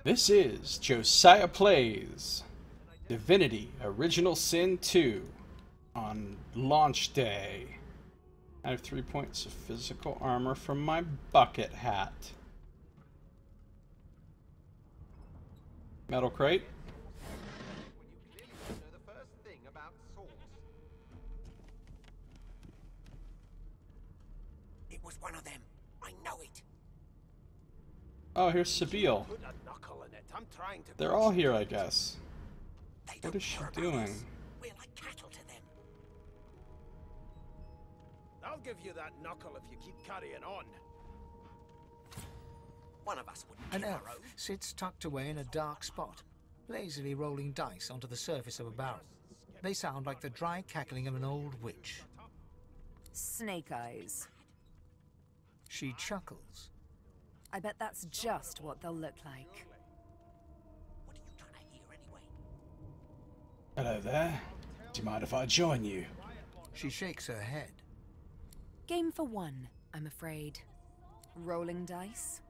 This is Josiah Plays Divinity Original Sin 2 on launch day. I have 3 points of physical armor from my bucket hat. Metal crate. It was one of them. I know it. Oh, here's Sabine. They're all here, I guess. What is she doing? We're like cattle to them. I'll give you that knuckle if you keep carrying on. One of us would An kill elf our own. sits tucked away in a dark spot, lazily rolling dice onto the surface of a barrel. They sound like the dry cackling of an old witch. Snake eyes. She chuckles. I bet that's just what they'll look like. What are you trying to hear anyway? Hello there. Do you mind if I join you? She shakes her head. Game for one, I'm afraid. Rolling dice.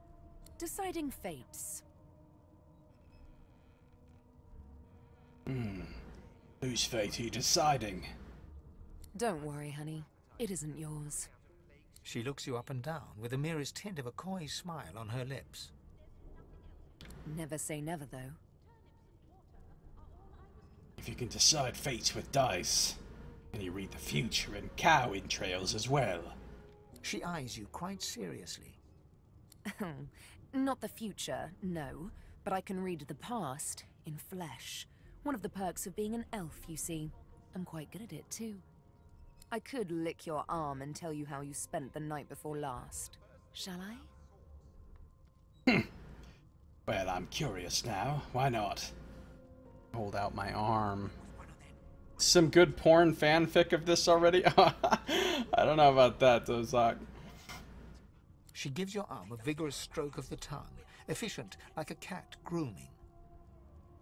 Deciding fates. Whose fate are you deciding? Don't worry, honey. It isn't yours. She looks you up and down with the merest hint of a coy smile on her lips. Never say never, though. If you can decide fates with dice, can you read the future in cow entrails as well? She eyes you quite seriously. Not the future, no. But I can read the past in flesh. One of the perks of being an elf, you see. I'm quite good at it, too. I could lick your arm and tell you how you spent the night before last. Shall I? Well, I'm curious now. Why not? Hold out my arm. Some good porn fanfic of this already? I don't know about that, Josiah. She gives your arm a vigorous stroke of the tongue, efficient like a cat grooming.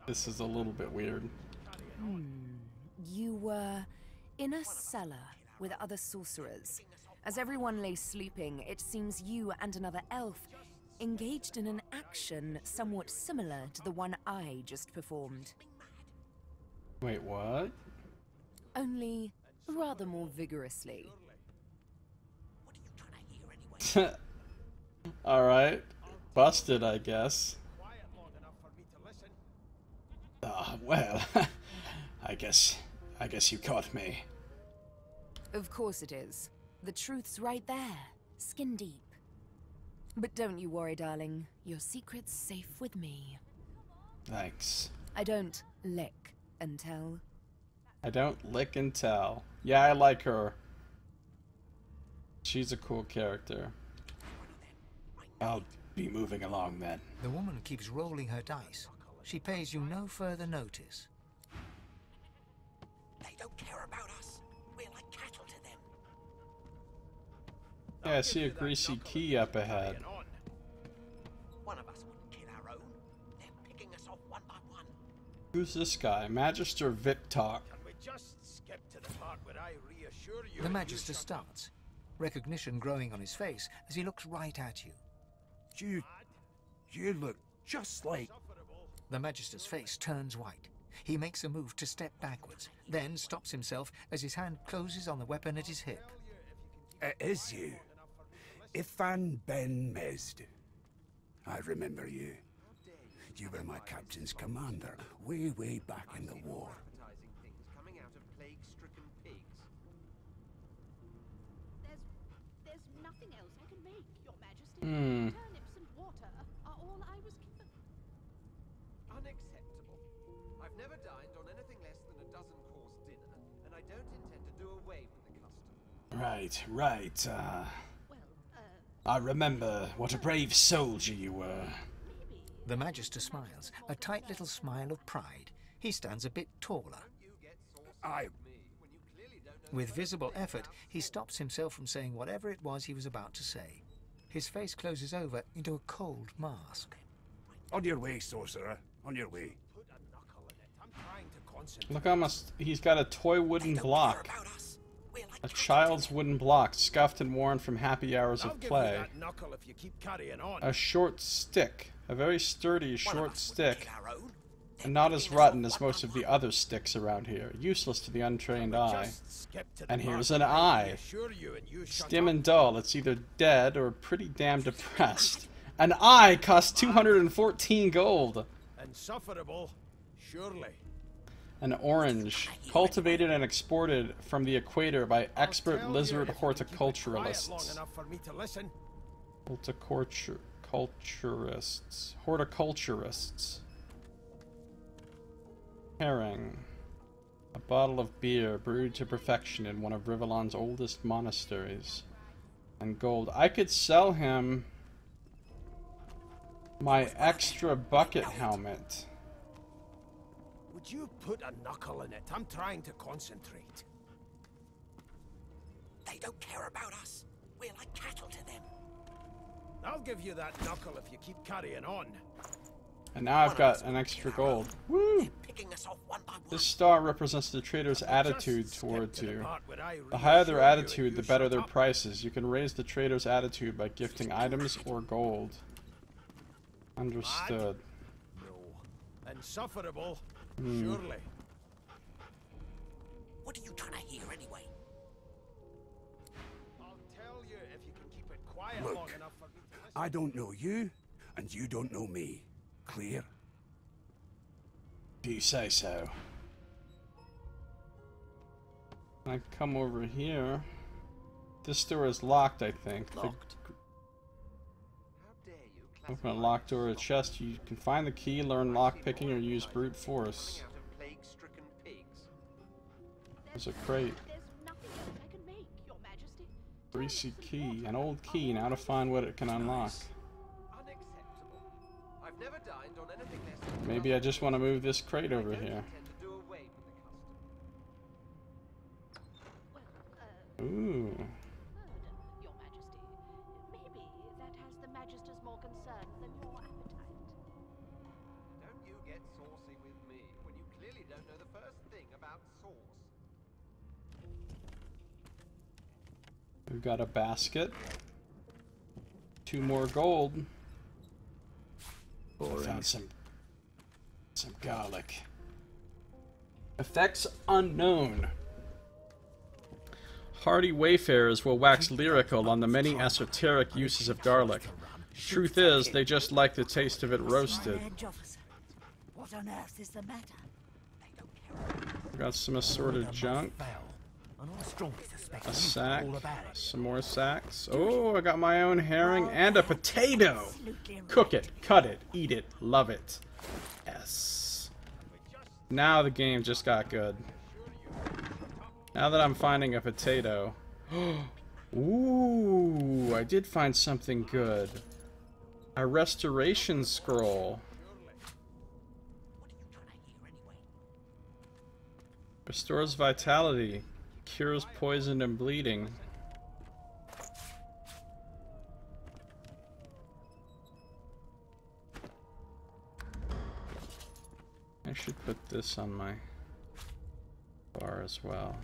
This is a little bit weird. You were in a cellar with other sorcerers. As everyone lay sleeping, it seems you and another elf engaged in an action somewhat similar to the one I just performed. Wait, what? Only rather more vigorously. What are you trying to hear anyway? Alright. Busted, I guess. Well, I guess you caught me. Of course it is. The truth's right there, skin deep. But don't you worry, darling. Your secret's safe with me. Thanks. I don't lick and tell. I don't lick and tell. Yeah, I like her. She's a cool character. I'll be moving along then. The woman keeps rolling her dice. She pays you no further notice. They don't care about us. We're like cattle to them. Yeah, I see a greasy key up ahead. One of us wouldn't kill our own. They're picking us off one by one. Who's this guy? Magister Victok. Can we just skip to the part where I reassure you? The Magister starts, recognition growing on his face as he looks right at you. You look just like... The Magister's face turns white. He makes a move to step backwards, then stops himself as his hand closes on the weapon at his hip. It is you. Ifan Ben Mesd. I remember you. You were my captain's commander way back in the war. There's nothing else I can make, Your Majesty. Turnips and water are all I was given. Unacceptable. I've never dined on anything less than a dozen-course dinner, and I don't intend to do away with the custom. Right. I remember what a brave soldier you were. The Magister smiles, a tight little smile of pride. He stands a bit taller. With visible effort, he stops himself from saying whatever it was he was about to say. His face closes over into a cold mask. On your way, sorcerer. On your way. I'm trying to concentrate. Look how much he's got a toy wooden block. About us. We're like A child's wooden block, scuffed and worn from happy hours I'll of give play. you that knuckle if you keep carrying on. A short stick. A very sturdy One of short us wouldn't stick. kill our own. And not as rotten as most of the other sticks around here. Useless to the untrained eye. Just skip to the And here's mark, an I eye. reassure you, and you shut Dim up. and dull. It's either dead or pretty damn depressed. An eye costs 214 gold. Insufferable, surely. An orange. Cultivated and exported from the equator by I'll expert tell lizard you if you can keep it quiet long horticulturalists. enough for me to listen. Horticulturists. Herring. A bottle of beer brewed to perfection in one of Rivellon's oldest monasteries. And gold. I could sell him my extra bucket helmet. Would you put a knuckle in it? I'm trying to concentrate. They don't care about us. We're like cattle to them. I'll give you that knuckle if you keep carrying on. And now I've got an extra gold. Woo! They're picking us off one by one. This star represents the trader's attitude Just skip towards to the you. part where I The higher their reassure you and attitude, you the better shut their up. prices. You can raise the trader's attitude by gifting items or gold. Understood. No. Insufferable, Hmm. surely. What are you trying to hear anyway? I'll tell you if you can keep it quiet Look, long enough for me to listen. I don't know you, and you don't know me. Clear? Do you say so? I come over here. This door is locked, I think. Locked. How dare you Open a locked door or a chest. You can find the key, learn lockpicking, or use brute force. coming out of plague-stricken pigs? There's a crate. There's nothing else I can make, Your Majesty. Greasy key. An old key. Now to find what it can unlock. Unacceptable. I've never dined on anything less than Maybe I just want to move this crate over I don't here. intend to do away with the custom. Well, Ooh. murder, Your Majesty. Maybe that has the Magisters more concerned than your appetite. Don't you get saucy with me when you clearly don't know the first thing about sauce. We've got a basket. 2 more gold. I found some garlic. Effects unknown. Hardy wayfarers will wax lyrical on the many esoteric uses of garlic. Truth is, they just like the taste of it roasted. What on earth is the matter? Got some assorted junk. A sack. Some more sacks. Oh, I got my own herring and a potato. Cook it, cut it, eat it, love it. Yes. Now the game just got good. Now that I'm finding a potato. Ooh, I did find something good. A restoration scroll. Restores vitality. Cures poison and bleeding. I should put this on my bar as well.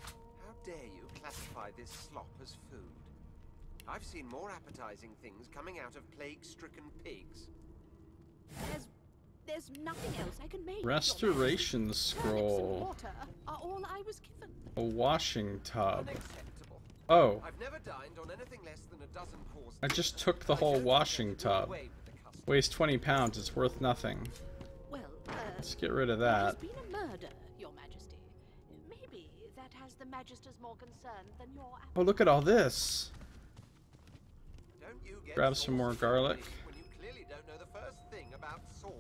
How dare you classify this slop as food? I've seen more appetizing things coming out of plague-stricken pigs. There's nothing else I can make. Your Restoration Majesty. Turnips and scroll. water are all I was given. A washing tub. Unacceptable. Oh, I've never dined on anything less than a dozen course. I just took the whole washing tub. Weighs 20 pounds, it's worth nothing. Well, Let's get rid of there has that. been a murder, Your Majesty. Maybe that has the Magisters more concerned than your appetite. Oh, look at all this. Don't you get Grab some more saucy garlic. with me when you clearly don't know the first thing about sauce.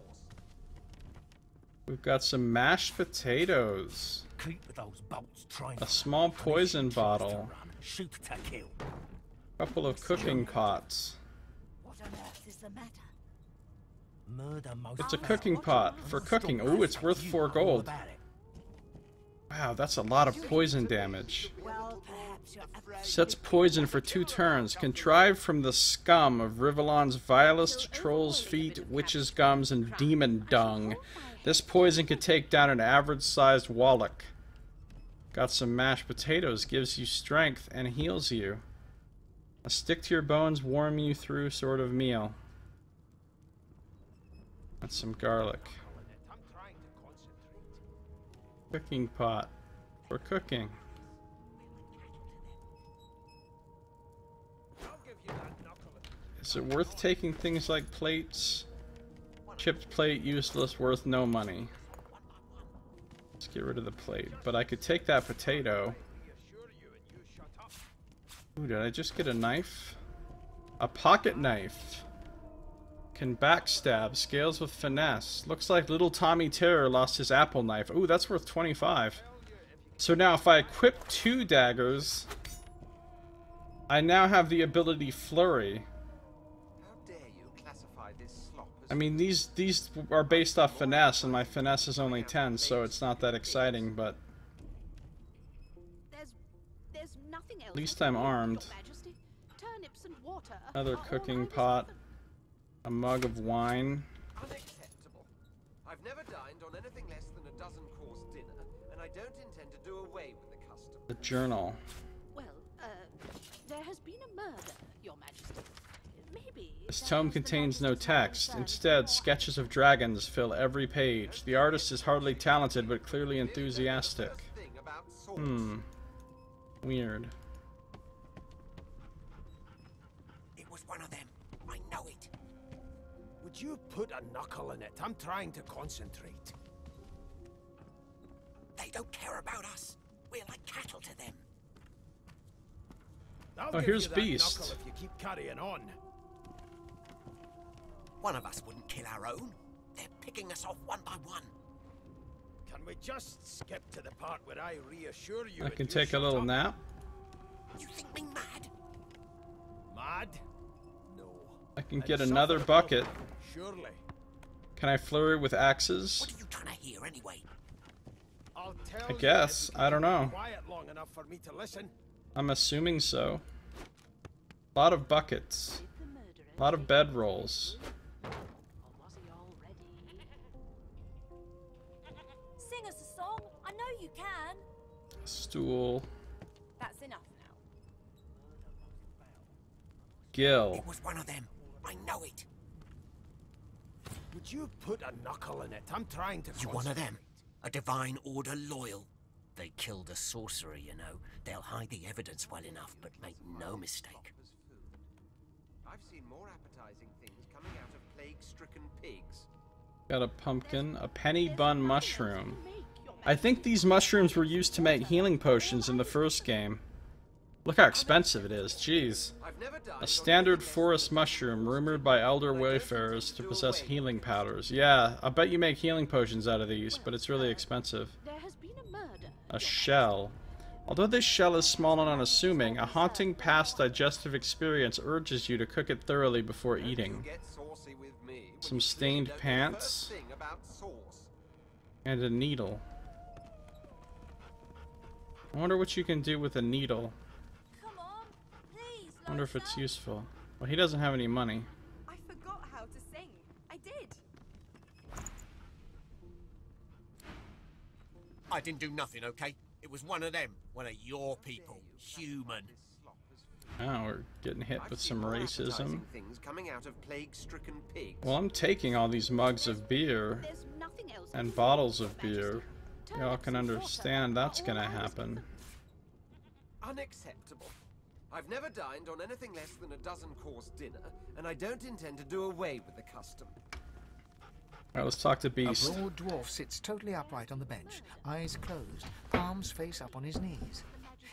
We've got some mashed potatoes. Keep those bolts trying. A small poison bottle. Shoot to kill. A couple of cooking pots. What on earth is the matter? Murder most. It's a cooking pot for cooking. Ooh, it's worth 4 gold. Wow, that's a lot of poison damage. Well, perhaps you're Sets poison for 2 turns. Contrived from the scum of Rivellon's vilest trolls' feet, witches' gums, and demon dung. This poison could take down an average-sized Wallach. Got some mashed potatoes, gives you strength and heals you. A stick to your bones, warm you through sort of meal. That's some garlic. Cooking pot for cooking. Is it worth taking things like plates? Chipped plate, useless, worth no money. Let's get rid of the plate. But I could take that potato. Ooh, did I just get a knife? A pocket knife. Can backstab. Scales with finesse. Looks like little Tommy Terror lost his apple knife. Ooh, that's worth 25. So now if I equip 2 daggers, I now have the ability Flurry. I mean, these are based off finesse, and my finesse is only 10, so it's not that exciting, but There's nothing else. at least I'm armed. Turnips and water. Another cooking pot. A mug of wine. Unacceptable. I've never dined on anything less than a dozen-course dinner, and I don't intend to do away with the custom. The journal. Well, there has been a murder, Your Majesty. Maybe This tome contains no text. Instead, sketches of dragons fill every page. The artist is hardly talented, but clearly enthusiastic. Weird. It was one of them. I know it. Would you put a knuckle in it? I'm trying to concentrate. They don't care about us. We're like cattle to them. I'll give here's you that Beast. knuckle if you keep carrying on. One of us wouldn't kill our own. They're picking us off one by one. Can we just skip to the part where I reassure you? I and can you take a shut little up? nap. You think me mad? Mad? No. I can I'd get suffer another a bucket. problem, surely. Can I flurry with axes? What are you trying to hear anyway? I'll tell I you guess. if you I don't keep know. Quiet long enough for me to listen. I'm assuming so. A lot of buckets. A lot of bedrolls. Sing us a song. I know you can. Stool. That's enough now. Gill. It was one of them. I know it. Would you put a knuckle in it? I'm trying to. You one of them? A divine order loyal? They killed a sorcerer, you know. They'll hide the evidence well enough, but make no mistake. I've seen more appetizing things coming out of plague-stricken pigs. Got a pumpkin. A penny bun mushroom. I think these mushrooms were used to make healing potions in the first game. Look how expensive it is. Jeez. A standard forest mushroom rumored by elder wayfarers to possess healing powders. Yeah, I bet you make healing potions out of these, but it's really expensive. There has been a murder. A shell. Although this shell is small and unassuming, a haunting past digestive experience urges you to cook it thoroughly before eating. Some stained pants. And a needle. I wonder what you can do with a needle. Come on, please. I wonder if it's useful. Well, he doesn't have any money. I forgot how to sing. I did. I didn't do nothing, okay? It was one of them. One of your people. Human. Oh, we're getting hit with some racism. Things coming out of plague-stricken pigs. Well, I'm taking all these mugs of beer There's nothing else. and bottles of beer. Y'all can understand that's gonna happen. Unacceptable. I've never dined on anything less than a dozen-course dinner, and I don't intend to do away with the custom. Alright, let's talk to Beast. A broad dwarf sits totally upright on the bench, eyes closed, palms face up on his knees.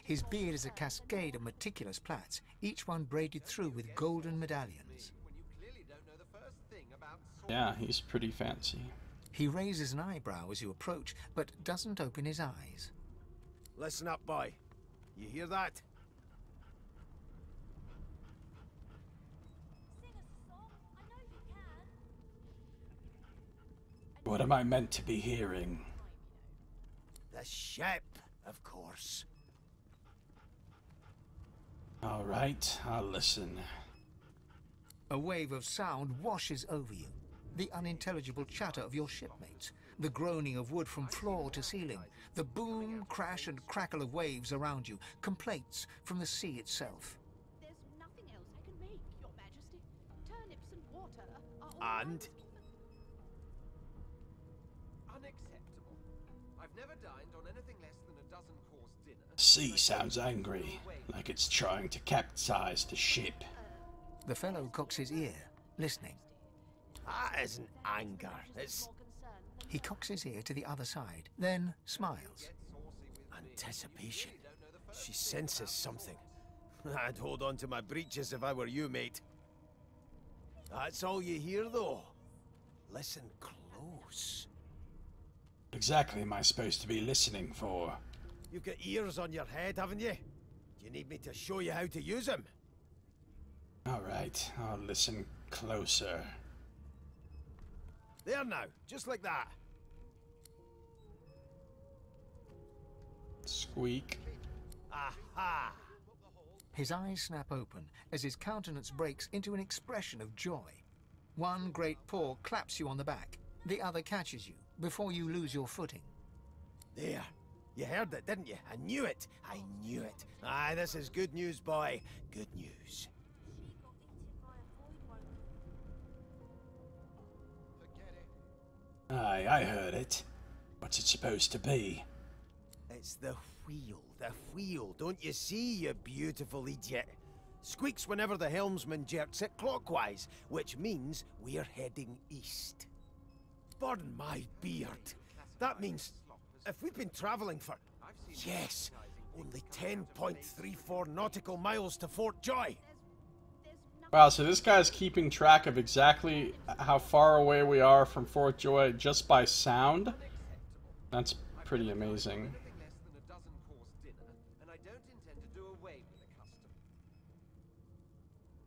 His beard is a cascade of meticulous plaits, each one braided through with golden medallions. Yeah, he's pretty fancy. He raises an eyebrow as you approach, but doesn't open his eyes. Listen up, boy. You hear that? Sing us a song. I know you can. What am I meant to be hearing? The ship, of course. Alright, I'll listen. A wave of sound washes over you. The unintelligible chatter of your shipmates, the groaning of wood from floor to ceiling, the boom, crash and crackle of waves around you, complaints from the sea itself. There's nothing else I can make, Your Majesty. Turnips and water are all And? Unacceptable. I've never dined on anything less than a dozen-course dinner. The sea sounds angry, like it's trying to capsize the ship. The fellow cocks his ear, listening. That isn't anger. It's He cocks his ear to the other side, then smiles. anticipation. She senses something. I'd hold on to my breeches if I were you, mate. That's all you hear, though. Listen close. What exactly am I supposed to be listening for? You've got ears on your head, haven't you? Do you need me to show you how to use them? Alright, I'll listen closer. There now, just like that. Squeak. Aha! His eyes snap open as his countenance breaks into an expression of joy. One great paw claps you on the back. The other catches you before you lose your footing. There. You heard it, didn't you? I knew it. I knew it. Aye, this is good news, boy. Good news. Aye, I heard it. What's it supposed to be? It's the wheel. The wheel. Don't you see, you beautiful idiot? Squeaks whenever the helmsman jerks it clockwise, which means we're heading east. Burn my beard. That means if we've been traveling for, yes, only 10.34 nautical miles to Fort Joy. Wow, so this guy's keeping track of exactly how far away we are from Fort Joy just by sound? That's pretty amazing.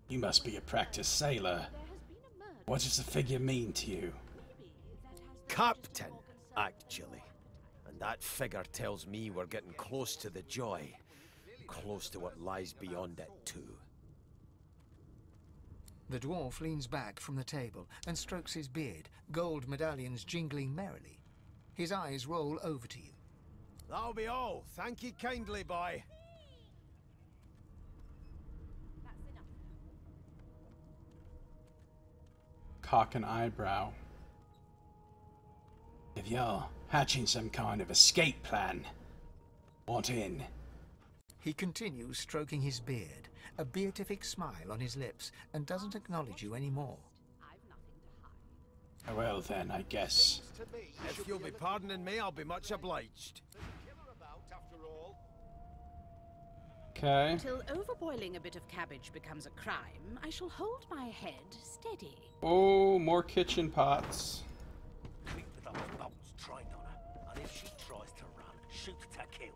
You must be a practiced sailor. What does the figure mean to you? Captain, actually. And that figure tells me we're getting close to the Joy. Close to what lies beyond it, too. The dwarf leans back from the table and strokes his beard, gold medallions jingling merrily. His eyes roll over to you. That'll be all. Thank you kindly, boy. Cock an eyebrow. If you're hatching some kind of escape plan, want in? He continues stroking his beard, a beatific smile on his lips, and doesn't acknowledge you anymore. Well then, I guess. If you'll be pardoning me, I'll be much obliged. Okay. Till overboiling a bit of cabbage becomes a crime, I shall hold my head steady. Oh, more kitchen pots. Quick with those bolts trained on her, and if she tries to run, shoot to kill.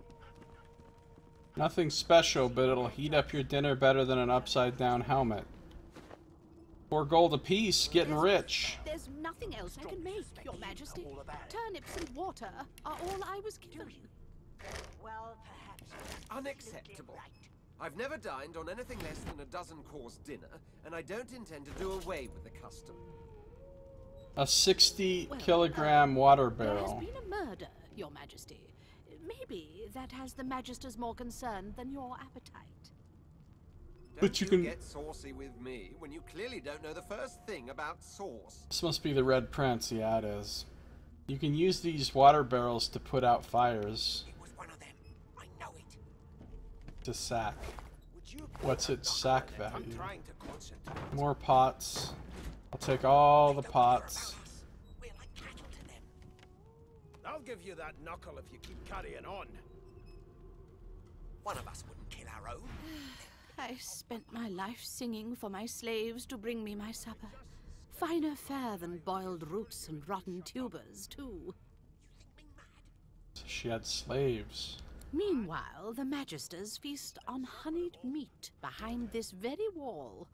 Nothing special, but it'll heat up your dinner better than an upside-down helmet. 4 gold apiece, getting rich. There's nothing else I can make, Your Majesty. Turnips and water are all I was given. Well, perhaps. Unacceptable. I've never dined on anything less than a dozen-course dinner, and I don't intend to do away with the custom. A 60-kilogram water There has barrel. been a murder, Your Majesty. Maybe that has the Magisters more concerned than your appetite. But you Don't can- get saucy with me when you clearly don't know the first thing about sauce. This must be the Red Prince. Yeah, it is. You can use these water barrels to put out fires. It was one of them. I know it. To sack. Would you What's its sack I'm value? trying to concentrate. More pots. I'll take all the pots. We're like cattle to them. I'll give you that knuckle if you keep carrying on. One of us wouldn't kill our own. I spent my life singing for my slaves to bring me my supper. Finer fare than boiled roots and rotten tubers, too. She had slaves. Meanwhile, the Magisters feast on honeyed meat behind this very wall.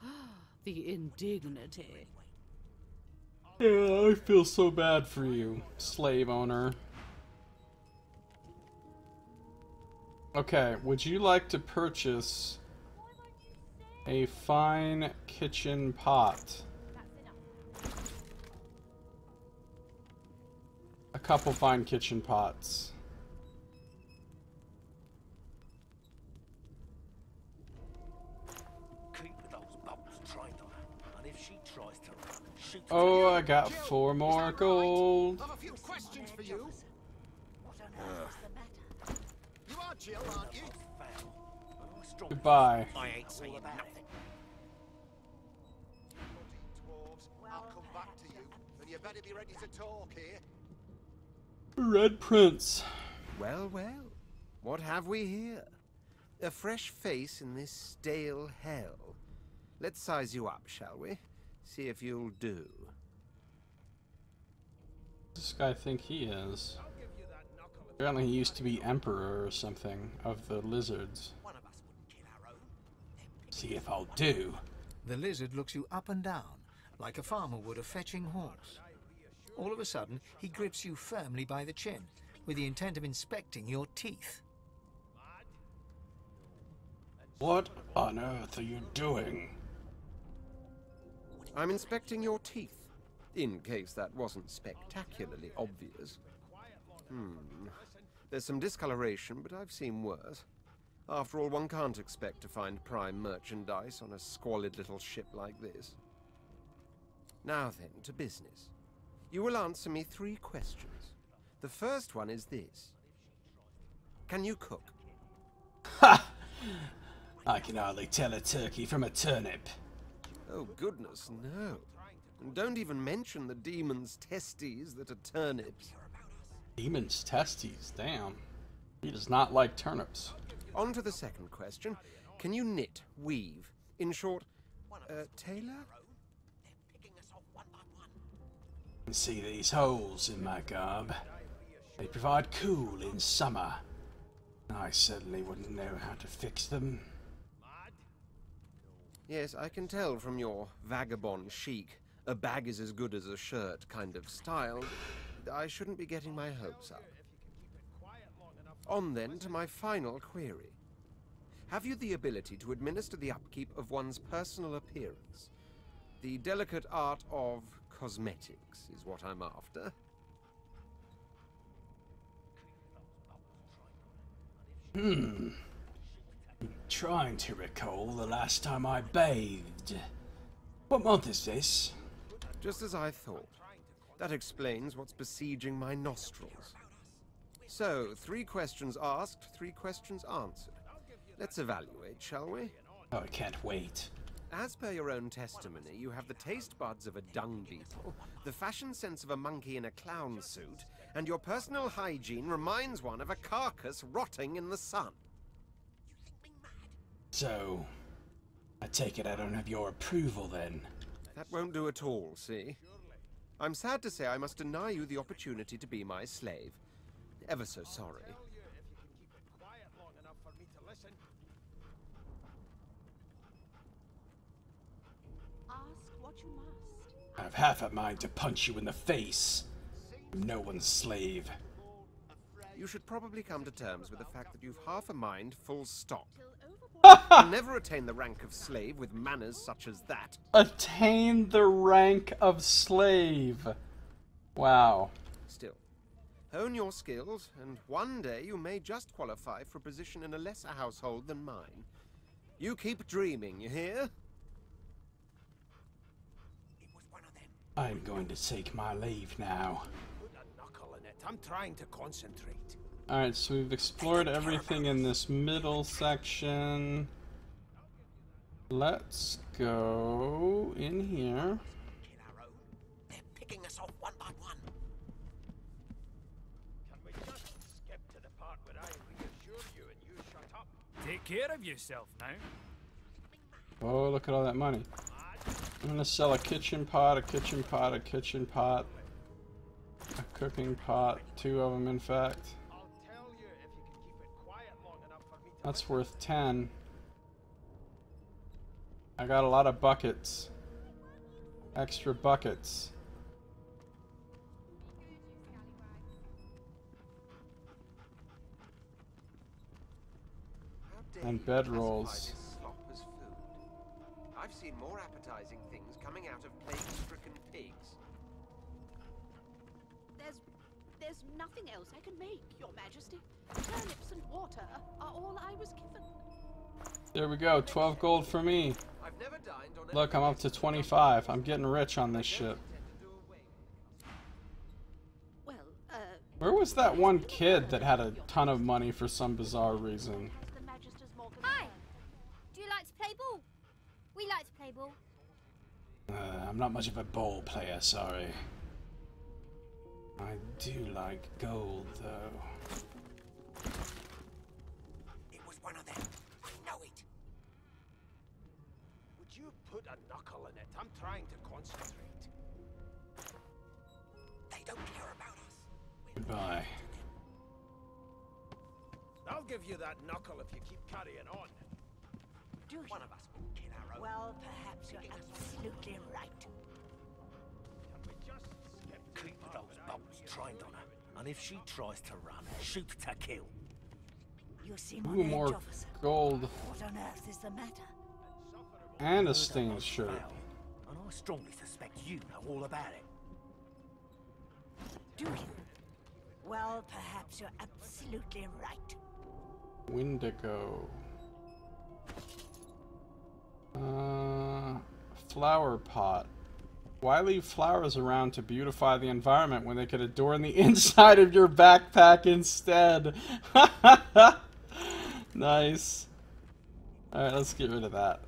The indignity. Yeah, I feel so bad for you, slave owner. Okay, would you like to purchase a fine kitchen pot? A couple fine kitchen pots. Keep those bolts trained on her, and if she tries to run, shoot. Oh, I got 4 more gold. Have a few questions for you. What on earth is the matter? You are Jill, aren't you? Goodbye. I ain't saying nothing. Dwarves, I'll come back to you, and you better be ready to talk here. Red Prince. Well, well. What have we here? A fresh face in this stale hell. Let's size you up, shall we? See if you'll do. This guy think he is? Apparently he used to be emperor or something of the lizards. See if I'll do. The lizard looks you up and down, like a farmer would a fetching horse. All of a sudden, he grips you firmly by the chin, with the intent of inspecting your teeth. What on earth are you doing? I'm inspecting your teeth, in case that wasn't spectacularly obvious. There's some discoloration, but I've seen worse. After all, one can't expect to find prime merchandise on a squalid little ship like this. Now then, to business. You will answer me 3 questions. The first one is this. Can you cook? Ha! I can hardly tell a turkey from a turnip. Oh, goodness, no. And don't even mention the demon's testes that are turnips. Demon's testes, damn. He does not like turnips. On to the second question. Can you knit, weave? In short, tailor? See these holes in my garb? They provide cool in summer. I certainly wouldn't know how to fix them. Yes, I can tell from your vagabond chic, a bag is as good as a shirt kind of style. I shouldn't be getting my hopes up. On then to my final query. Have you the ability to administer the upkeep of one's personal appearance? The delicate art of cosmetics is what I'm after. Trying to recall the last time I bathed. What month is this? Just as I thought. That explains what's besieging my nostrils. So, 3 questions asked, 3 questions answered. Let's evaluate, shall we? Oh, I can't wait. As per your own testimony, you have the taste buds of a dung beetle, the fashion sense of a monkey in a clown suit, and your personal hygiene reminds one of a carcass rotting in the sun. So, I take it I don't have your approval then? That won't do at all, see? I'm sad to say I must deny you the opportunity to be my slave. Ever so sorry. Ask what you must. I've half a mind to punch you in the face. I'm no one's slave. You should probably come to terms with the fact that you've half a mind, full stop. You'll never attain the rank of slave with manners such as that. Attain the rank of slave. Wow. Still, hone your skills, and one day you may just qualify for a position in a lesser household than mine. You keep dreaming, you hear? I'm going to take my leave now. Put a knuckle in it. I'm trying to concentrate. Alright, so we've explored everything in this middle section. Let's go in here. They're picking us off one by one. Can we just skip to the part where I reassure you and you shut up? Take care of yourself now. Oh, look at all that money. I'm gonna sell a kitchen pot, a kitchen pot, a kitchen pot, a cooking pot, 2 of them in fact. That's worth 10. I got a lot of buckets. Extra buckets. And bedrolls. I've seen more appetizing things coming out of plague-stricken pigs. There's There's nothing else I can make, Your Majesty. Turnips and water are all I was given. There we go, 12 gold for me. Look, I'm up to 25. I'm getting rich on this shit. Well, Where was that one kid that had a ton of money for some bizarre reason? Hi! Do you like to play ball? We like to play ball. I'm not much of a ball player, sorry. I do like gold, though. It was one of them. I know it. Would you put a knuckle in it? I'm trying to concentrate. They don't care about us. Goodbye. I'll give you that knuckle if you keep carrying on. One of us will kill our own. Well, perhaps you're absolutely right. Keep those bolts trained on her, and if she tries to run, shoot to kill. You seem Ooh, on edge, more officer. gold. What on earth is the matter? And a stained shirt. And I strongly suspect you know all about it. Do you? Well, perhaps you're absolutely right. Windigo. Flower pot. Why leave flowers around to beautify the environment when they could adorn the inside of your backpack instead? Nice. Alright, let's get rid of that.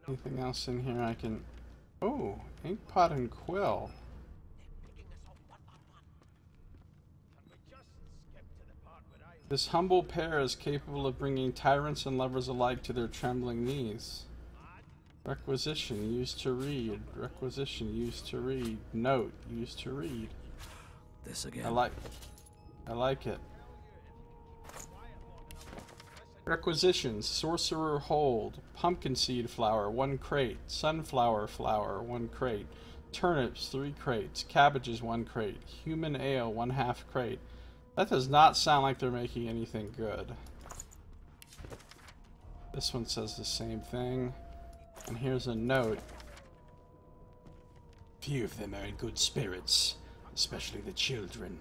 Anything else in here I can... Oh, ink pot and quill. This humble pair is capable of bringing tyrants and lovers alike to their trembling knees. Requisition, used to read. Requisition, used to read. Note, used to read. This again. I like it. Requisitions, sorcerer hold, pumpkin seed flour, 1 crate, sunflower flour, 1 crate, turnips, 3 crates, cabbages, 1 crate, human ale, 1/2 crate. That does not sound like they're making anything good. This one says the same thing. And here's a note. Few of them are in good spirits, especially the children.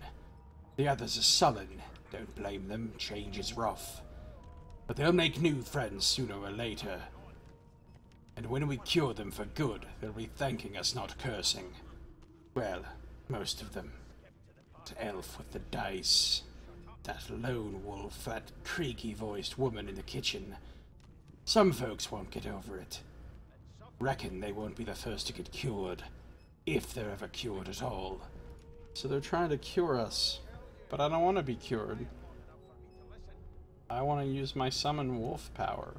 The others are sullen. Don't blame them, change is rough. But they'll make new friends sooner or later. And when we cure them for good, they'll be thanking us, not cursing. Well, most of them. That elf with the dice. That lone wolf, that creaky-voiced woman in the kitchen. Some folks won't get over it. Reckon they won't be the first to get cured. If they're ever cured at all. So they're trying to cure us. But I don't want to be cured. I want to use my summon wolf power.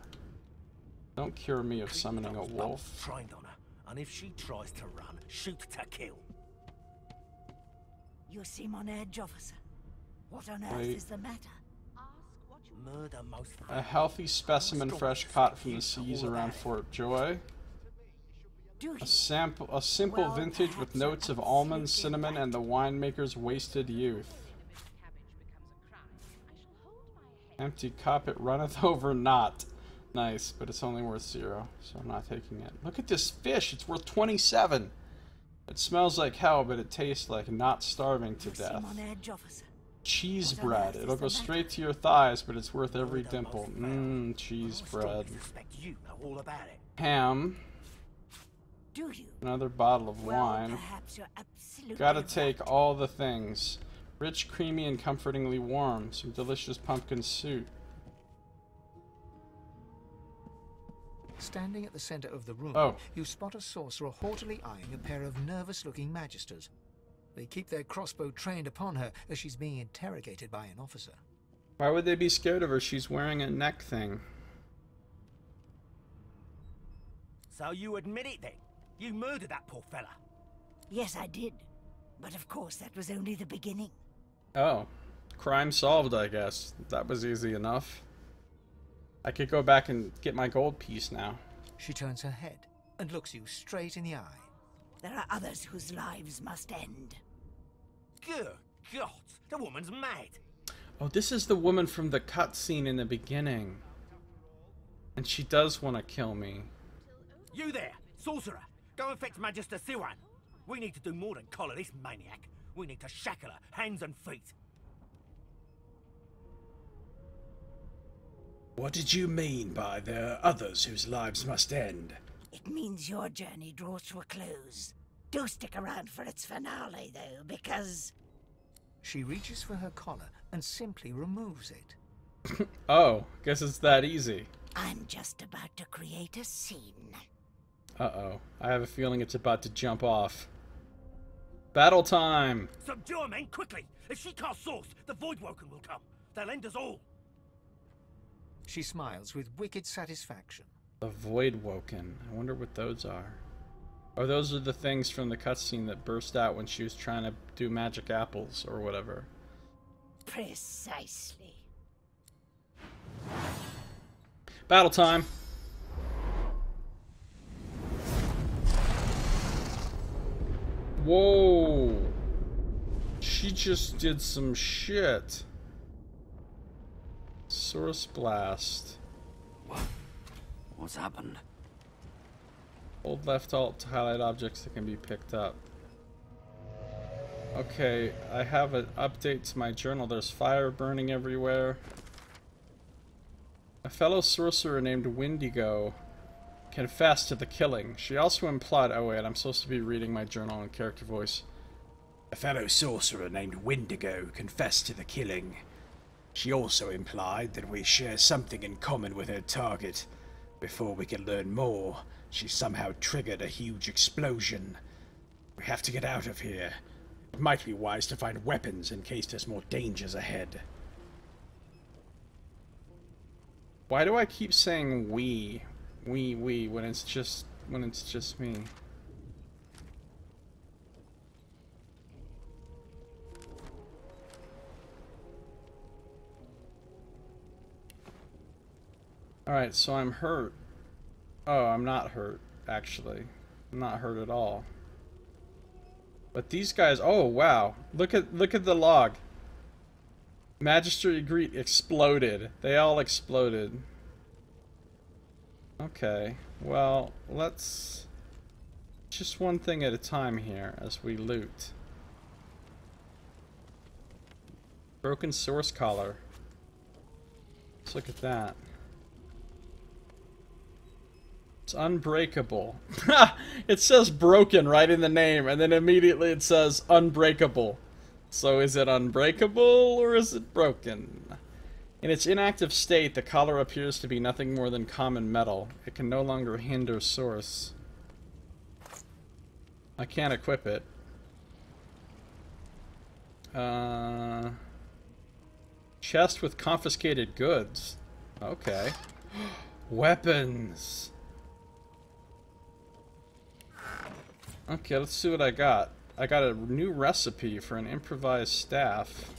Don't cure me of summoning a wolf. Trained on her, and if she tries to run, shoot to kill. You seem on edge, officer. What on earth Wait. is the matter? Murder most. A healthy specimen fresh caught from the seas around Fort Joy. A simple vintage with notes of almond, cinnamon, and the winemaker's wasted youth. Empty cup, it runneth over not. Nice, but it's only worth 0, so I'm not taking it. Look at this fish, it's worth 27. It smells like hell, but it tastes like not starving to death. Cheese bread, it'll go straight to your thighs, but it's worth every dimple. Mmm, cheese bread. Ham. Another bottle of wine. Gotta take all the things. Rich, creamy, and comfortingly warm. Some delicious pumpkin soup. Standing at the center of the room, you spot a sorcerer haughtily eyeing a pair of nervous-looking magisters. They keep their crossbow trained upon her as she's being interrogated by an officer. Why would they be scared of her? She's wearing a neck thing. So you admit it then? You murdered that poor fella? Yes, I did. But of course, that was only the beginning. Oh. Crime solved, I guess. That was easy enough. I could go back and get my gold piece now. She turns her head and looks you straight in the eye. There are others whose lives must end. Good God, the woman's mad. Oh, this is the woman from the cutscene in the beginning. And she does want to kill me. You there, sorcerer! Go and fetch Magister Siwan. We need to do more than collar this maniac. We need to shackle her, hands and feet. What did you mean by there are others whose lives must end? It means your journey draws to a close. Do stick around for its finale, though, because... She reaches for her collar and simply removes it. Oh, guess it's that easy. I'm just about to create a scene. Uh-oh. I have a feeling it's about to jump off. Battle time! Subdue her, men, quickly! If she casts Source, the Voidwoken will come. They'll end us all. She smiles with wicked satisfaction. The Voidwoken. I wonder what those are. Oh, those are the things from the cutscene that burst out when she was trying to do magic apples or whatever. Precisely. Battle time! Whoa! She just did some shit. Source Blast. What's happened? Hold left alt to highlight objects that can be picked up. Okay, I have an update to my journal. There's fire burning everywhere. A fellow sorcerer named Wendigo confessed to the killing. She also implied... Oh wait, I'm supposed to be reading my journal in character voice. A fellow sorcerer named Wendigo confessed to the killing. She also implied that we share something in common with her target. Before we can learn more, she somehow triggered a huge explosion. We have to get out of here. It might be wise to find weapons in case there's more dangers ahead. Why do I keep saying we when it's just me? Alright, so I'm hurt. Oh, I'm not hurt, actually. I'm not hurt at all. But these guys, oh wow. Look at the log. Magister Ygritte exploded. They all exploded. Okay, well, let's... Just one thing at a time here as we loot. Broken source collar. Let's look at that. It's unbreakable. It says broken right in the name, and then immediately it says unbreakable. So is it unbreakable or is it broken? In its inactive state, the collar appears to be nothing more than common metal. It can no longer hinder source. I can't equip it. Chest with confiscated goods. Okay. Weapons. Okay, let's see what I got. I got a new recipe for an improvised staff.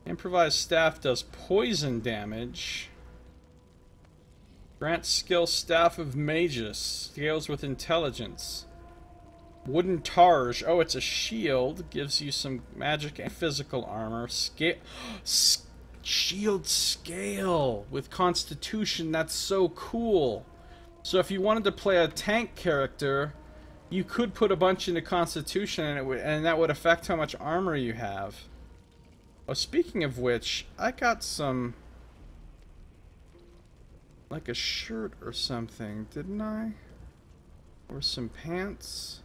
Improvised staff does poison damage. Grants skill Staff of Magus. Scales with intelligence. Wooden Targe. Oh, it's a shield. Gives you some magic and physical armor. Shield scale with constitution. That's so cool. So if you wanted to play a tank character, you could put a bunch into constitution and that would affect how much armor you have. Oh, speaking of which, I got some... like a shirt or something, didn't I? Or some pants?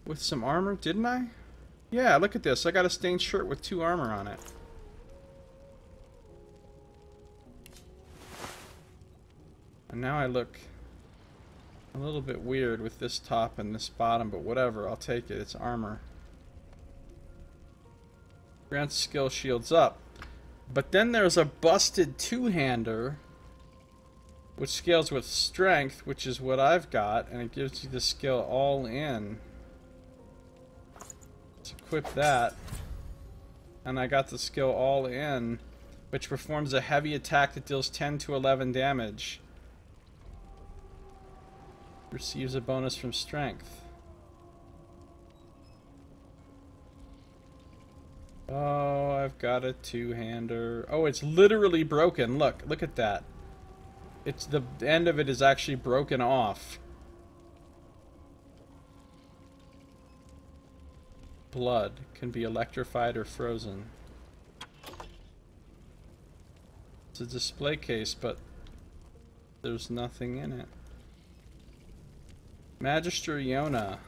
With some armor, didn't I? Yeah, look at this. I got a stained shirt with 2 armor on it. And now I look a little bit weird with this top and this bottom, but whatever, I'll take it. It's armor. Grants skill shields up. But then there's a busted 2-hander, which scales with strength, which is what I've got, and it gives you the skill all in. Let's equip that. And I got the skill all in, which performs a heavy attack that deals 10 to 11 damage. Receives a bonus from strength. Oh, I've got a two-hander. Oh, it's literally broken. Look at that. It's the end of it is actually broken off. Blood can be electrified or frozen. It's a display case, but there's nothing in it. Magister Yona.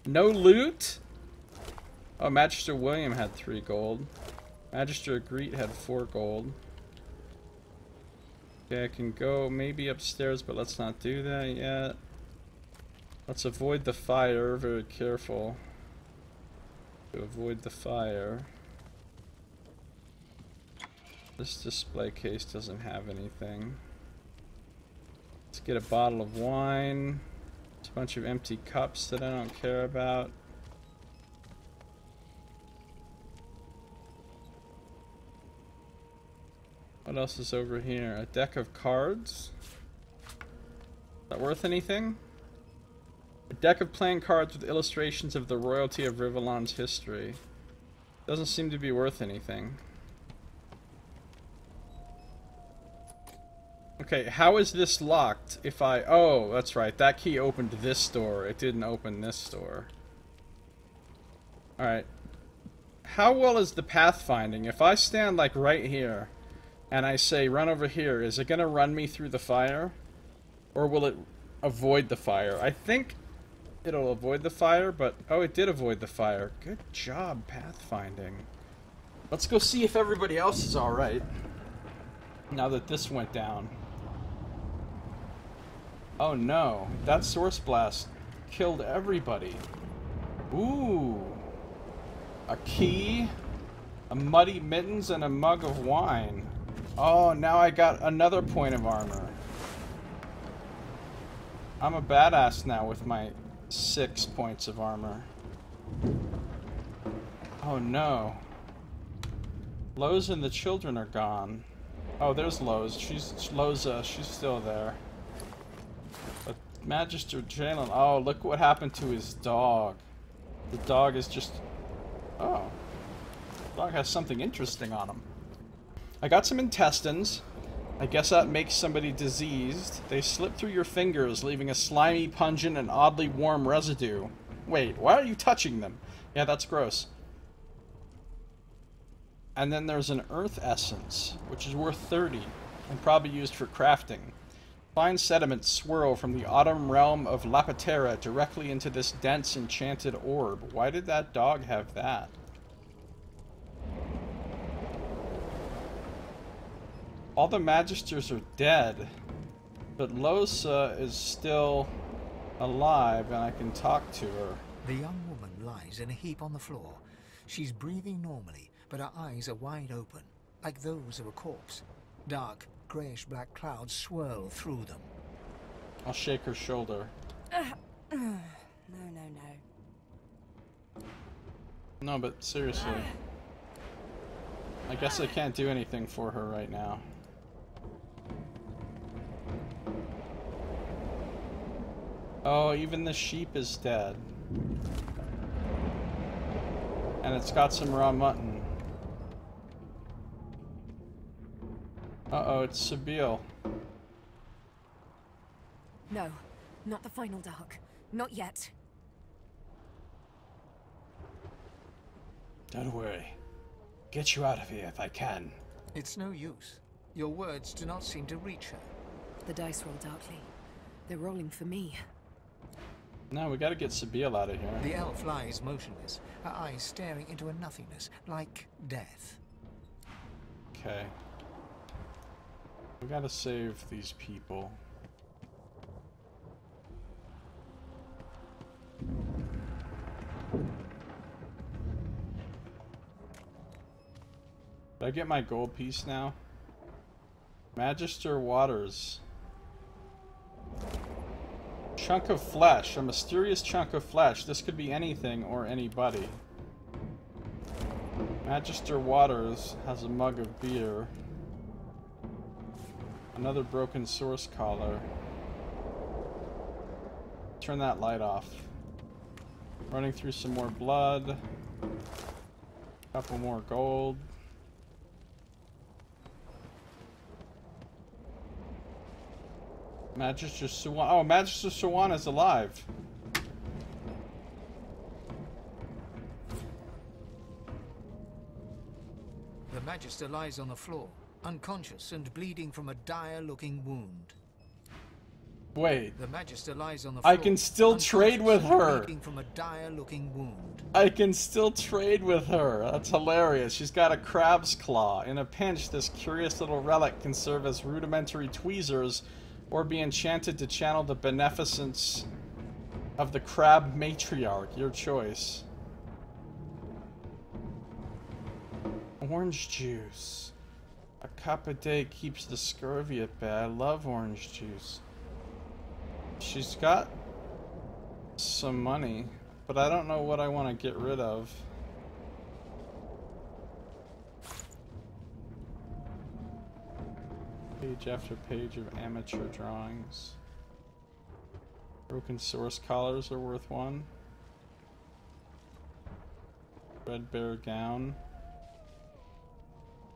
No loot? Oh, Magister William had 3 gold. Magister Greet had 4 gold. Okay, I can go maybe upstairs, but let's not do that yet. Let's avoid the fire. Very careful to avoid the fire. This display case doesn't have anything. Let's get a bottle of wine. It's a bunch of empty cups that I don't care about. What else is over here? A deck of cards? Is that worth anything? A deck of playing cards with illustrations of the royalty of Rivellon's history. Doesn't seem to be worth anything. Okay, how is this locked if I... Oh, that's right. That key opened this door. It didn't open this door. Alright. How well is the pathfinding? If I stand, like, right here, and I say, run over here, is it going to run me through the fire? Or will it avoid the fire? I think it'll avoid the fire, but... Oh, it did avoid the fire. Good job, pathfinding. Let's go see if everybody else is alright. Now that this went down. Oh no, that source blast killed everybody. Ooh. A key, a muddy mittens, and a mug of wine. Oh, now I got another point of armor. I'm a badass now with my 6 points of armor. Oh no. Lowe's and the children are gone. Oh, there's Lowe's. She's still there. But Magister Jalen, oh, look what happened to his dog. The dog is just... Oh. The dog has something interesting on him. I got some intestines. I guess that makes somebody diseased. They slip through your fingers, leaving a slimy, pungent, and oddly warm residue. Wait, why are you touching them? Yeah, that's gross. And then there's an earth essence, which is worth 30, and probably used for crafting. Fine sediments swirl from the autumn realm of Lapatera directly into this dense, enchanted orb. Why did that dog have that? All the Magisters are dead, but Losa is still alive, and I can talk to her. The young woman lies in a heap on the floor. She's breathing normally, but her eyes are wide open, like those of a corpse. Dark, greyish-black clouds swirl through them. I'll shake her shoulder. No. No, but seriously. I guess I can't do anything for her right now. Oh, even the sheep is dead. And it's got some raw mutton. Uh-oh, it's Sabile. No, not the final dark. Not yet. Don't worry. Get you out of here if I can. It's no use. Your words do not seem to reach her. The dice roll darkly. They're rolling for me. No, we gotta get Sabile out of here. The elf lies motionless, her eyes staring into a nothingness, like death. Okay. We gotta save these people. Did I get my gold piece now? Magister Waters. Chunk of flesh. A mysterious chunk of flesh. This could be anything or anybody. Magister Waters has a mug of beer. Another broken source collar. Turn that light off. Running through some more blood. Couple more gold. Magister Suwan. Oh, Magister Suwan is alive. The Magister lies on the floor, unconscious and bleeding from a dire-looking wound. Wait. The Magister lies on the floor. I can still trade with her. Bleeding from a dire-looking wound. I can still trade with her. That's hilarious. She's got a crab's claw. In a pinch, this curious little relic can serve as rudimentary tweezers or be enchanted to channel the beneficence of the crab matriarch. Your choice. Orange juice. A cup a day keeps the scurvy at bay. I love orange juice. She's got some money, but I don't know what I want to get rid of. Page after page of amateur drawings. Broken source collars are worth one. Red bear gown.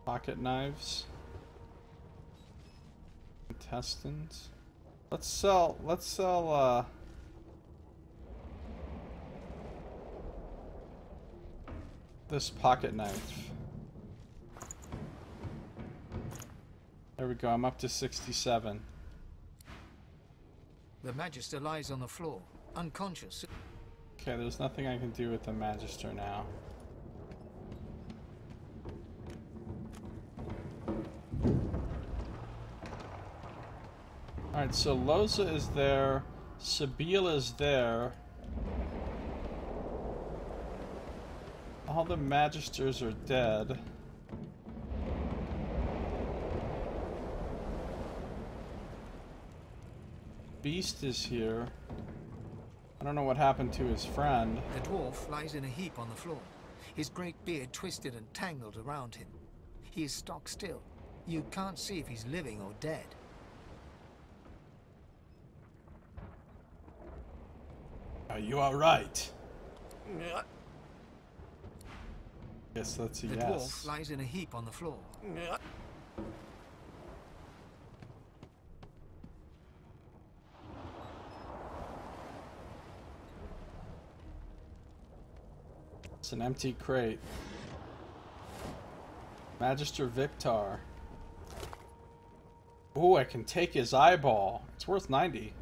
Pocket knives. Intestines. Let's sell this pocket knife. There we go, I'm up to 67. The Magister lies on the floor, unconscious. Okay, there's nothing I can do with the Magister now. Alright, so Loza is there, Sabila is there. All the Magisters are dead. Beast is here. I don't know what happened to his friend. The dwarf lies in a heap on the floor, his great beard twisted and tangled around him. He is stock still. You can't see if he's living or dead. Are you alright? Yes, that's a The yes. dwarf lies in a heap on the floor. It's an empty crate. Magister Victar. Ooh, I can take his eyeball. It's worth 90.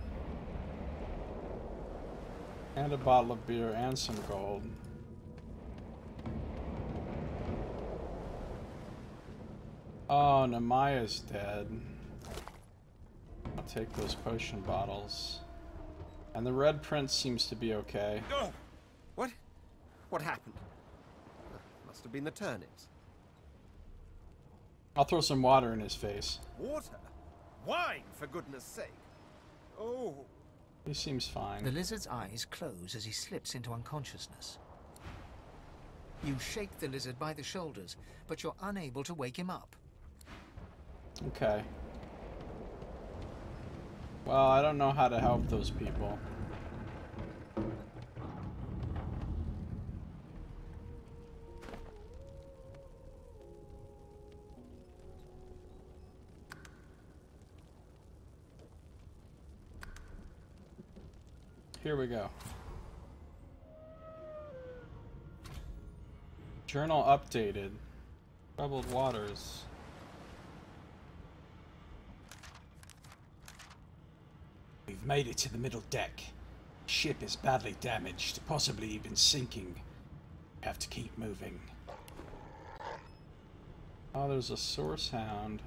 And a bottle of beer and some gold. Oh, Namaya's dead. I'll take those potion bottles. And the red prince seems to be okay. Oh! What? What happened? Must have been the turnips. I'll throw some water in his face. Water? Wine, for goodness sake. Oh. He seems fine. The lizard's eyes close as he slips into unconsciousness. You shake the lizard by the shoulders, but you're unable to wake him up. Okay. Well, I don't know how to help those people. Here we go. Journal updated. Troubled waters. We've made it to the middle deck. Ship is badly damaged, possibly even sinking. We have to keep moving. Oh, there's a source hound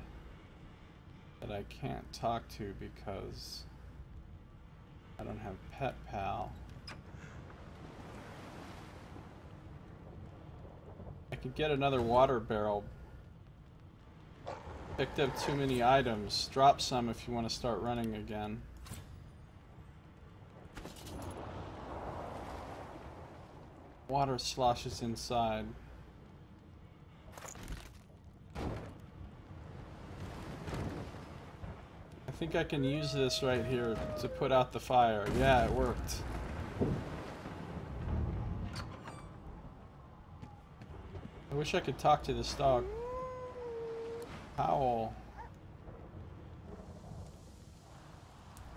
that I can't talk to because I don't have Pet Pal. I could get another water barrel. Picked up too many items. Drop some if you want to start running again. Water sloshes inside. I think I can use this right here to put out the fire. Yeah, it worked. I wish I could talk to this dog. Howl.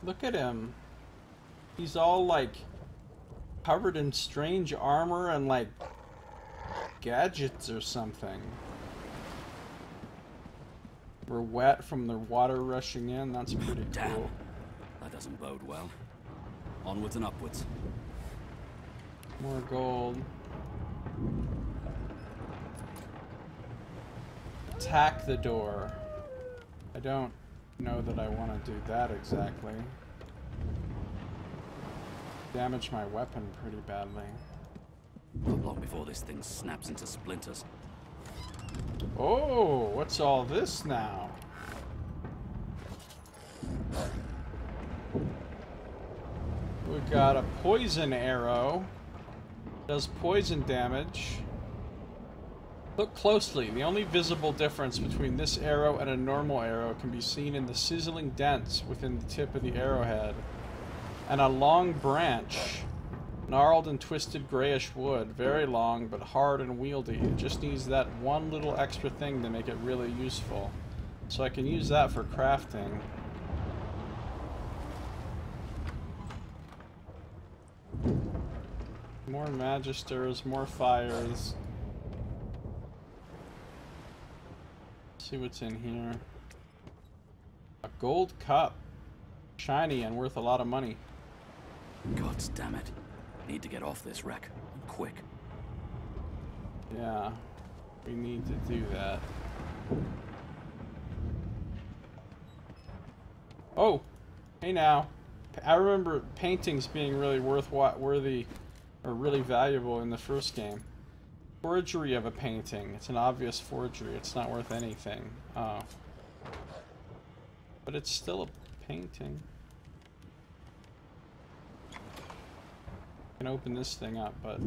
Look at him. He's all like covered in strange armor and like gadgets or something. We're wet from the water rushing in. That's pretty cool. That doesn't bode well. Onwards and upwards. More gold. Attack the door. I don't know that I want to do that exactly. Damage my weapon pretty badly. Not long before this thing snaps into splinters. Oh, what's all this now? We've got a poison arrow. Does poison damage. Look closely. The only visible difference between this arrow and a normal arrow can be seen in the sizzling dents within the tip of the arrowhead. And a long branch. Gnarled and twisted grayish wood. Very long, but hard and wieldy. It just needs that one little extra thing to make it really useful. So I can use that for crafting. More magisters, more fires. See what's in here. A gold cup. Shiny and worth a lot of money. God damn it. Need to get off this wreck. Quick. Yeah. We need to do that. Oh! Hey now. I remember paintings being really worthy or really valuable in the first game. Forgery of a painting. It's an obvious forgery. It's not worth anything. Oh. But it's still a painting. I can open this thing up, but...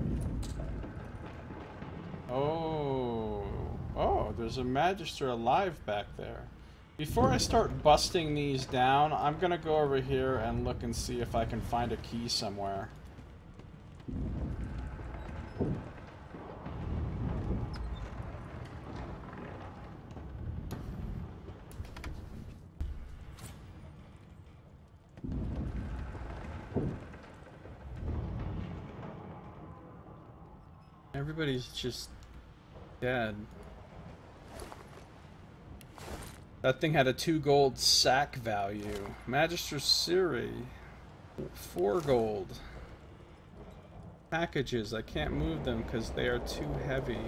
Oh. Oh, there's a magister alive back there. Before I start busting these down, I'm gonna go over here and look and see if I can find a key somewhere. Everybody's just dead. That thing had a 2 gold sack value. Magister Siri, 4 gold. Packages, I can't move them because they are too heavy.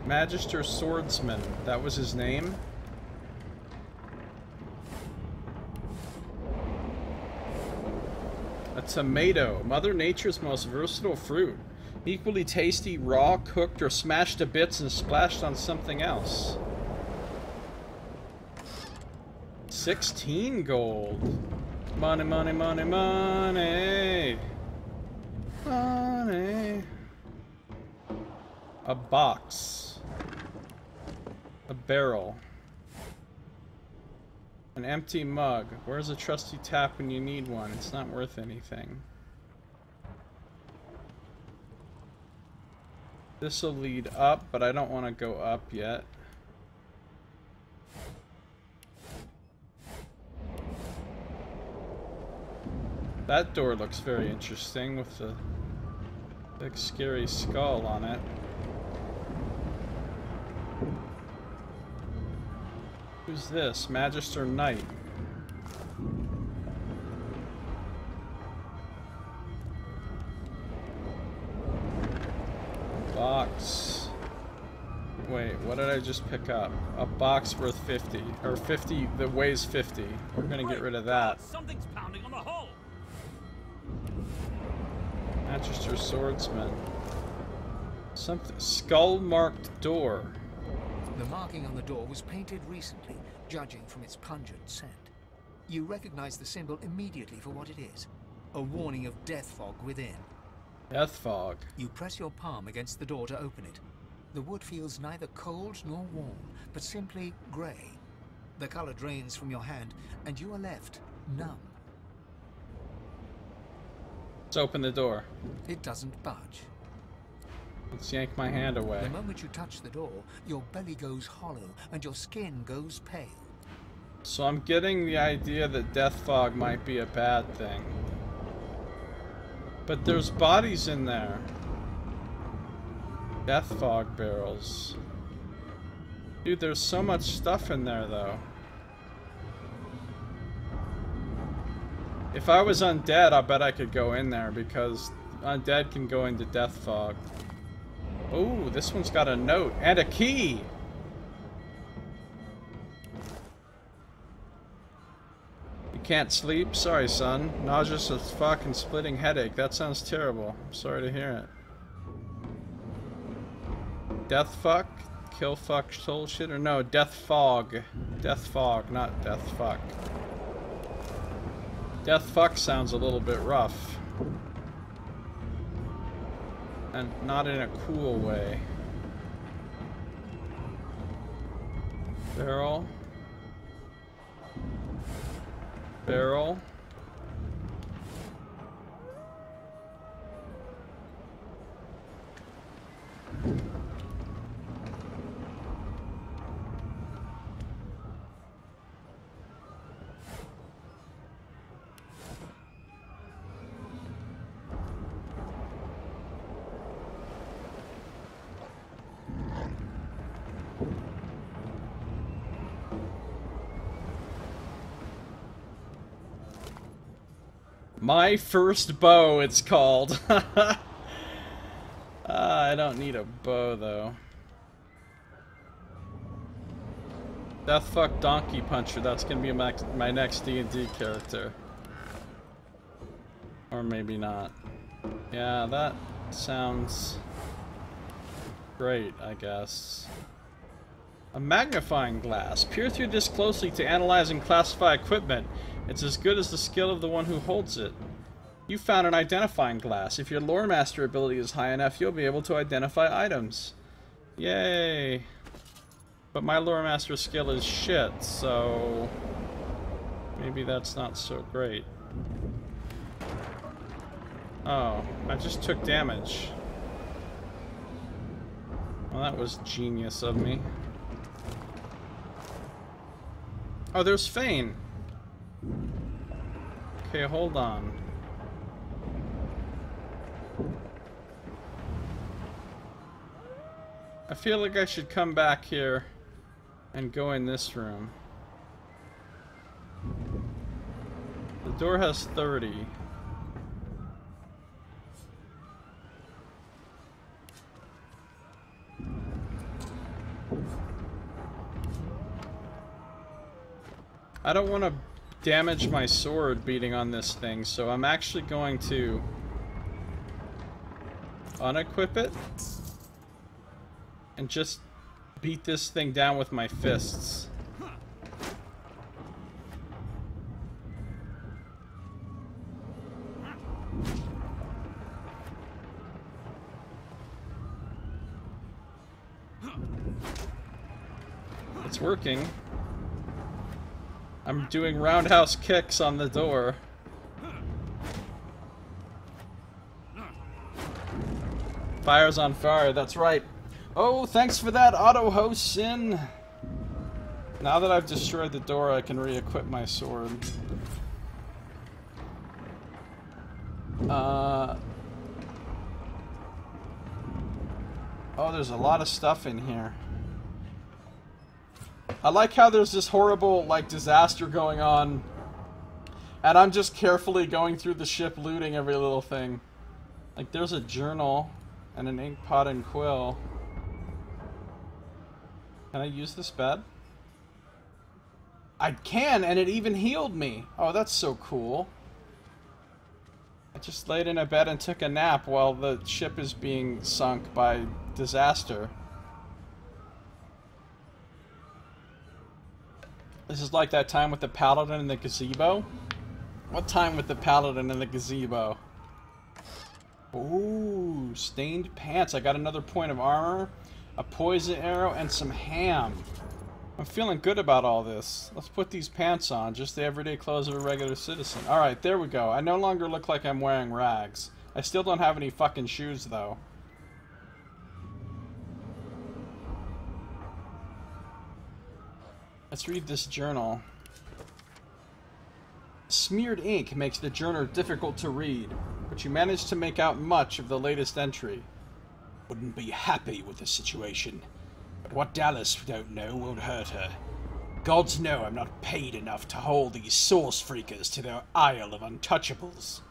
Magister Swordsman, that was his name? A tomato, Mother Nature's most versatile fruit. Equally tasty, raw, cooked, or smashed to bits and splashed on something else. 16 gold. Money, money, money, money. Money. A box. A barrel. An empty mug. Where's a trusty tap when you need one? It's not worth anything. This'll lead up, but I don't want to go up yet. That door looks very interesting with the big scary skull on it. Who's this? Magister Knight. Box. Wait, what did I just pick up? A box worth 50. Or 50 that weighs 50. We're gonna get rid of that. Something's pounding on the hull. Magister Swordsman. Something. Skull-marked door. The marking on the door was painted recently, judging from its pungent scent. You recognize the symbol immediately for what it is. A warning of death fog within. Death fog. You press your palm against the door to open it. The wood feels neither cold nor warm, but simply grey. The color drains from your hand, and you are left numb. Let's open the door. It doesn't budge. Let's yank my hand away. The moment you touch the door, your belly goes hollow and your skin goes pale. So I'm getting the idea that death fog might be a bad thing. But there's bodies in there. Death fog barrels. Dude, there's so much stuff in there, though. If I was undead, I bet I could go in there, because undead can go into death fog. Oh, this one's got a note and a key! You can't sleep? Sorry, son. Nauseous as fuck and splitting headache. That sounds terrible. I'm sorry to hear it. Death fuck? Kill fuck soul shit? Or no, death fog. Death fog, not death fuck. Death fuck sounds a little bit rough. And not in a cool way. Barrel. Barrel. My first bow, it's called. I don't need a bow, though. Deathfuck Donkey Puncher, that's gonna be my next D&D character. Or maybe not. Yeah, that sounds great, I guess. A magnifying glass. Peer through this closely to analyze and classify equipment. It's as good as the skill of the one who holds it. You found an identifying glass. If your lore master ability is high enough, you'll be able to identify items. Yay! But my lore master skill is shit, so maybe that's not so great. Oh, I just took damage. Well, that was genius of me. Oh, there's Fane. Okay, hold on. I feel like I should come back here and go in this room. The door has 30. I don't want to damage my sword beating on this thing, so I'm actually going to unequip it and just beat this thing down with my fists. It's working. I'm doing roundhouse kicks on the door. Fire's on fire, that's right. Oh, thanks for that, auto-host Sin. Now that I've destroyed the door, I can re-equip my sword. Oh, there's a lot of stuff in here. I like how there's this horrible, like, disaster going on, and I'm just carefully going through the ship looting every little thing. Like, there's a journal and an ink pot and quill. Can I use this bed? I can, and it even healed me. Oh, that's so cool. I just laid in a bed and took a nap while the ship is being sunk by disaster. This is like that time with the paladin in the gazebo. What time with the paladin in the gazebo? Ooh, stained pants. I got another point of armor, a poison arrow, and some ham. I'm feeling good about all this. Let's put these pants on, just the everyday clothes of a regular citizen. Alright, there we go. I no longer look like I'm wearing rags. I still don't have any fucking shoes, though. Let's read this journal. Smeared ink makes the journal difficult to read, but you manage to make out much of the latest entry. Wouldn't be happy with the situation, but what Dallas don't know won't hurt her. Gods know I'm not paid enough to hold these source freakers to their isle of untouchables.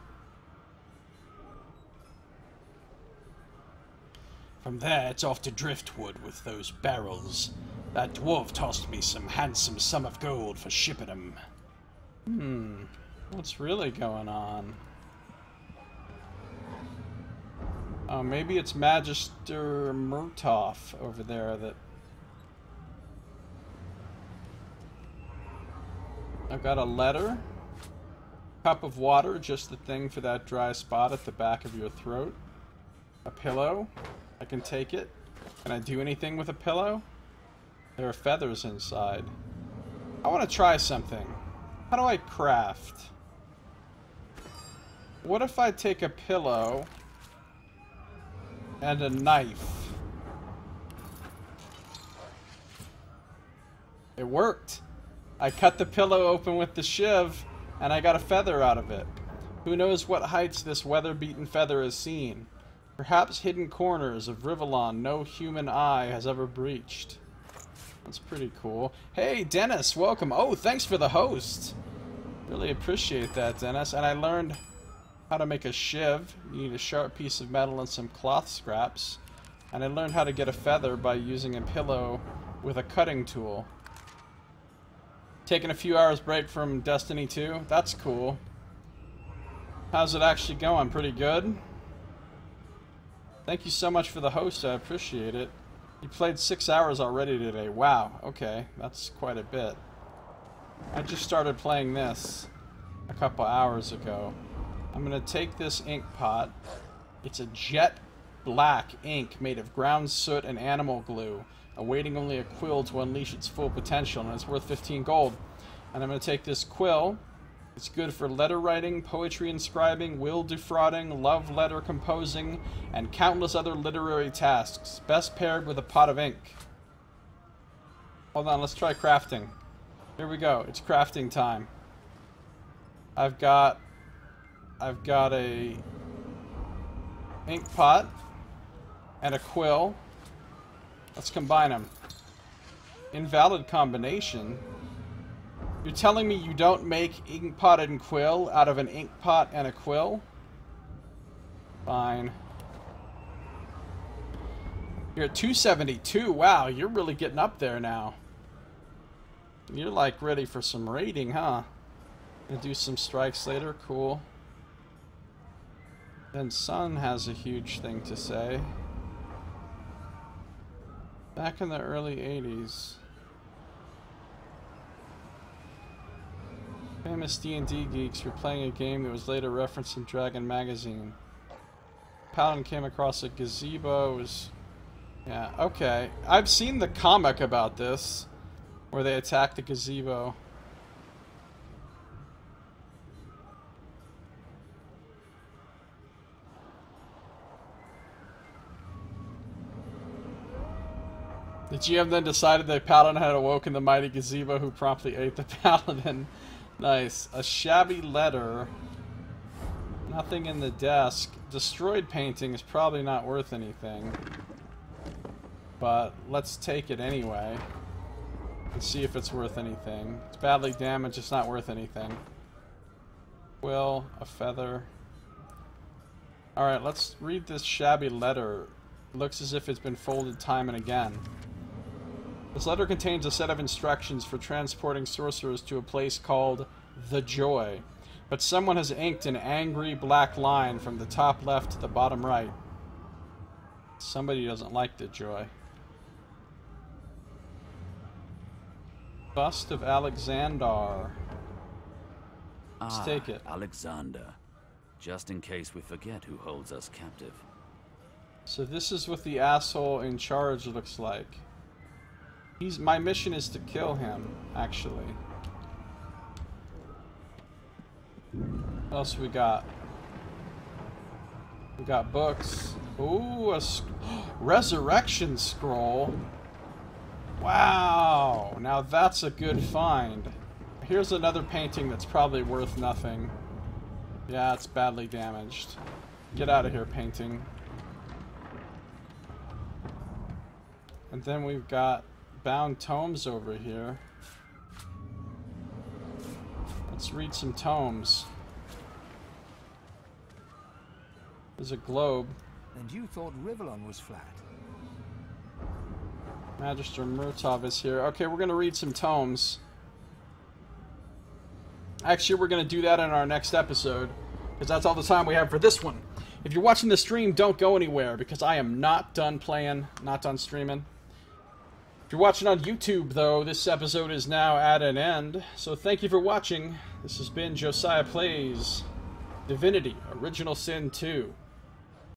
From there, it's off to Driftwood with those barrels. That dwarf tossed me some handsome sum of gold for shipping them. What's really going on? Oh, maybe it's Magister Murtoff over there that... I've got a letter. Cup of water, just the thing for that dry spot at the back of your throat. A pillow. I can take it. Can I do anything with a pillow? There are feathers inside. I want to try something. How do I craft? What if I take a pillow and a knife? It worked. I cut the pillow open with the shiv and I got a feather out of it. Who knows what heights this weather-beaten feather has seen? Perhaps hidden corners of Rivellon no human eye has ever breached. That's pretty cool. Hey, Dennis, welcome. Oh, thanks for the host. Really appreciate that, Dennis. And I learned how to make a shiv. You need a sharp piece of metal and some cloth scraps. And I learned how to get a feather by using a pillow with a cutting tool. Taking a few hours break from Destiny 2. That's cool. How's it actually going? Pretty good? Thank you so much for the host. I appreciate it. You played 6 hours already today. Wow. Okay. That's quite a bit. I just started playing this a couple hours ago. I'm going to take this ink pot. It's a jet black ink made of ground soot and animal glue, awaiting only a quill to unleash its full potential, and it's worth 15 gold. And I'm going to take this quill. It's good for letter writing, poetry inscribing, will defrauding, love letter composing, and countless other literary tasks, best paired with a pot of ink. Hold on, let's try crafting. Here we go, it's crafting time. I've got a ink pot and a quill. Let's combine them. Invalid combination. You're telling me you don't make ink pot and quill out of an ink pot and a quill? Fine. You're at 272. Wow, you're really getting up there now. You're like ready for some raiding, huh? Gonna do some strikes later. Cool. Then Sun has a huge thing to say. Back in the early 80s. Famous D&D geeks were playing a game that was later referenced in Dragon magazine. Paladin came across a gazebo. It was... Yeah, okay. I've seen the comic about this, where they attack the gazebo. The GM then decided that Paladin had awoken the mighty gazebo, who promptly ate the Paladin. Nice. A shabby letter. Nothing in the desk. Destroyed painting is probably not worth anything. But let's take it anyway. And see if it's worth anything. It's badly damaged, it's not worth anything. Quill, a feather. Alright, let's read this shabby letter. It looks as if it's been folded time and again. This letter contains a set of instructions for transporting sorcerers to a place called The Joy, but someone has inked an angry black line from the top left to the bottom right. Somebody doesn't like The Joy. Bust of Alexander. Let's take it. Alexander. Just in case we forget who holds us captive. So this is what the asshole in charge looks like. My mission is to kill him, actually. What else we got? We got books. Ooh, a resurrection scroll. Wow, now that's a good find. Here's another painting that's probably worth nothing. Yeah, it's badly damaged. Get out of here, painting. And then we've got bound tomes over here. Let's read some tomes. There's a globe. And you thought Rivellon was flat? Magister Murtov is here. Okay, we're going to read some tomes. Actually, we're going to do that in our next episode, because that's all the time we have for this one. If you're watching the stream, don't go anywhere, because I am not done playing, not done streaming. If you're watching on YouTube, though, this episode is now at an end. So thank you for watching. This has been Josiah Plays Divinity: Original Sin 2.